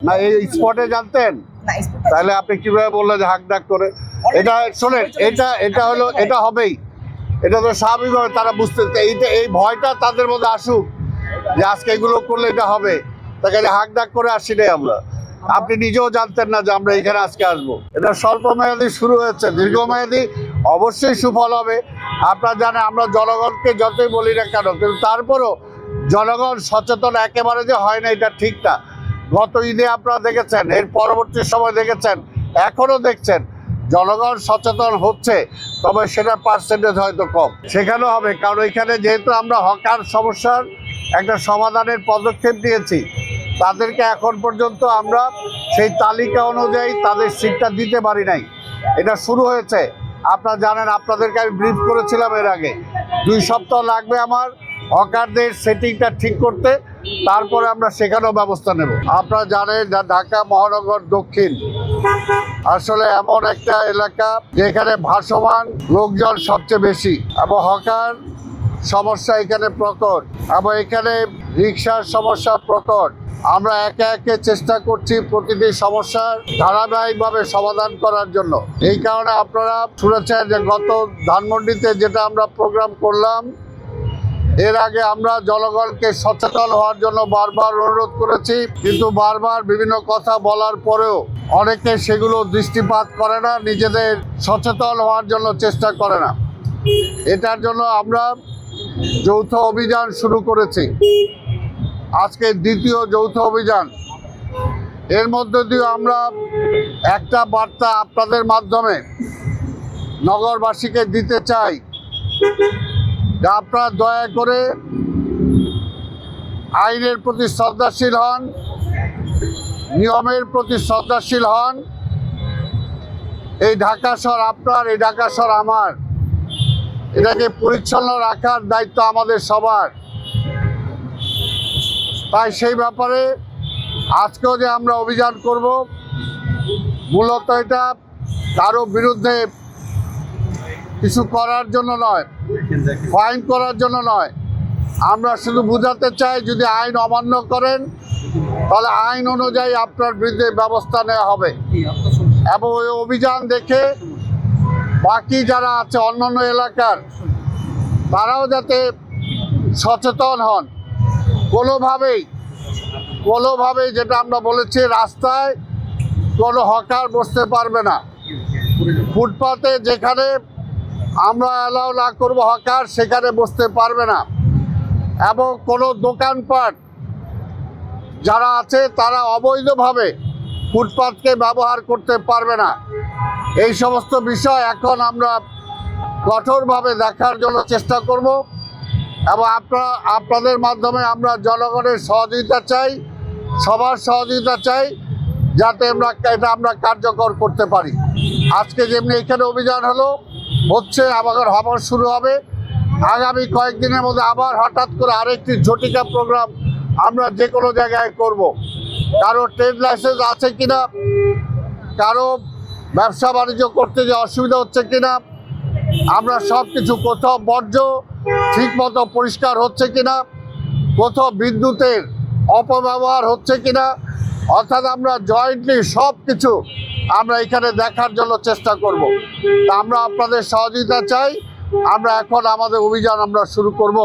না এই স্পটে জানতেন? তাহলে আপনি কিভাবে বললেন যে হাক ডাক করে? এটা শোনেন, এটা হলো, এটা হবেই, এটা তো স্বাভাবিকভাবে তারা বুঝতে, এই ভয়টা তাদের মধ্যে আসুক যে আজকে এগুলো করলে এটা হবে, তাকে হাক ডাক করে আসি নাই আমরা। আপনি নিজেও জানতেন না যে আমরা এখানে আজকে আসবো। এটা স্বল্প মেয়াদী শুরু হয়েছে, দীর্ঘমেয়াদী অবশ্যই সুফল হবে। আপনারা জানেন আমরা জনগণকে যতই বলি না কেন, কিন্তু তারপরও জনগণ সচেতন একেবারে যে হয় না এটা ঠিক না। গত ঈদে আপনারা দেখেছেন, এর পরবর্তী সময় দেখেছেন, এখনও দেখছেন জনগণ সচেতন হচ্ছে, তবে সেটার পার্সেন্টেজ হয়তো কম। সেখানেও হবে, কারণ এখানে যেহেতু আমরা হকার সমস্যার একটা সমাধানের পদক্ষেপ নিয়েছি, তাদেরকে এখন পর্যন্ত আমরা সেই তালিকা অনুযায়ী তাদের সিটটা দিতে পারি নাই। এটা শুরু হয়েছে, আপনারা জানেন, আপনাদেরকে আমি ব্রিফ করেছিলাম এর আগে। 2 সপ্তাহ লাগবে আমার হকারদের সেটিংটা ঠিক করতে, তারপরে আমরা সেখানেও ব্যবস্থা নেব। আপনারা জানেন ঢাকা মহানগর দক্ষিণ আসলে এমন একটা এলাকা যেখানে ভাসমান লোকজন সবচেয়ে বেশি, এবং হকার সমস্যা এখানে প্রকট, এবং এখানে রিক্সার সমস্যা প্রকট। আমরা একে একে চেষ্টা করছি প্রতিটি সমস্যার ধারাবাহিকভাবে সমাধান করার জন্য। এই কারণে আপনারা শুনেছেন যে গত ধানমন্ডিতে যেটা আমরা প্রোগ্রাম করলাম, এর আগে আমরা জনগণকে সচেতন হওয়ার জন্য বারবার অনুরোধ করেছি, কিন্তু বারবার বিভিন্ন কথা বলার পরেও অনেকে সেগুলো দৃষ্টিপাত করে না, নিজেদের সচেতন হওয়ার জন্য চেষ্টা করে না। এটার জন্য আমরা যৌথ অভিযান শুরু করেছি, আজকে দ্বিতীয় যৌথ অভিযান। এর মধ্যে দিয়ে আমরা একটা বার্তা আপনাদের মাধ্যমে নগরবাসীকে দিতে চাই যে আপনারা দয়া করে আইনের প্রতি শ্রদ্ধাশীল হন, নিয়মের প্রতি শ্রদ্ধাশীল হন। এই ঢাকা শহর আপনার, এই ঢাকা শহর আমার, এটাকে পরিচ্ছন্ন রাখার দায়িত্ব আমাদের সবার। তাই সেই ব্যাপারে আজকেও যে আমরা অভিযান করব, মূলত এটা কারো বিরুদ্ধে কিছু করার জন্য নয়, ফাইন করার জন্য নয়। আমরা শুধু বোঝাতে চাই যদি আইন অমান্য করেন তাহলে আইন অনুযায়ী আপনার বিরুদ্ধে ব্যবস্থা নেওয়া হবে। এবং ওই অভিযান দেখে বাকি যারা আছে অন্যান্য এলাকার, তারাও যাতে সচেতন হন। কোনোভাবেই যেটা আমরা বলেছি, রাস্তায় কোনো হকার বসতে পারবে না। ফুটপাতে যেখানে আমরা অ্যালাউ না করবো হকার, সেখানে বসতে পারবে না। এবং কোনো দোকানপাট যারা আছে তারা অবৈধভাবে ফুটপাতকে ব্যবহার করতে পারবে না। এই সমস্ত বিষয় এখন আমরা কঠোরভাবে দেখার জন্য চেষ্টা করব, এবং আপনাদের মাধ্যমে আমরা জনগণের সহযোগিতা চাই, সবার সহযোগিতা চাই, যাতে আমরা কার্যকর করতে পারি। আজকে যেমনি এখানে অভিযান হচ্ছে, আবার হবার শুরু হবে। আগামী কয়েকদিনের মধ্যে আবার হঠাৎ করে আরেকটি ঝটিকা প্রোগ্রাম আমরা যে কোনো জায়গায় করব। কারো ট্রেড লাইসেন্স আছে কিনা, কারো ব্যবসা বাণিজ্য করতে যে অসুবিধা হচ্ছে কিনা, আমরা সব কিছু, কোথাও বর্জ্য ঠিকমতো পরিষ্কার হচ্ছে কিনা, কোথাও বিদ্যুতের অপব্যবহার হচ্ছে কিনা, অর্থাৎ আমরা জয়েন্টলি সব কিছু আমরা এখানে দেখার জন্য চেষ্টা করব। তা আমরা আপনাদের সহযোগিতা চাই। আমরা এখন আমাদের অভিযান আমরা শুরু করব।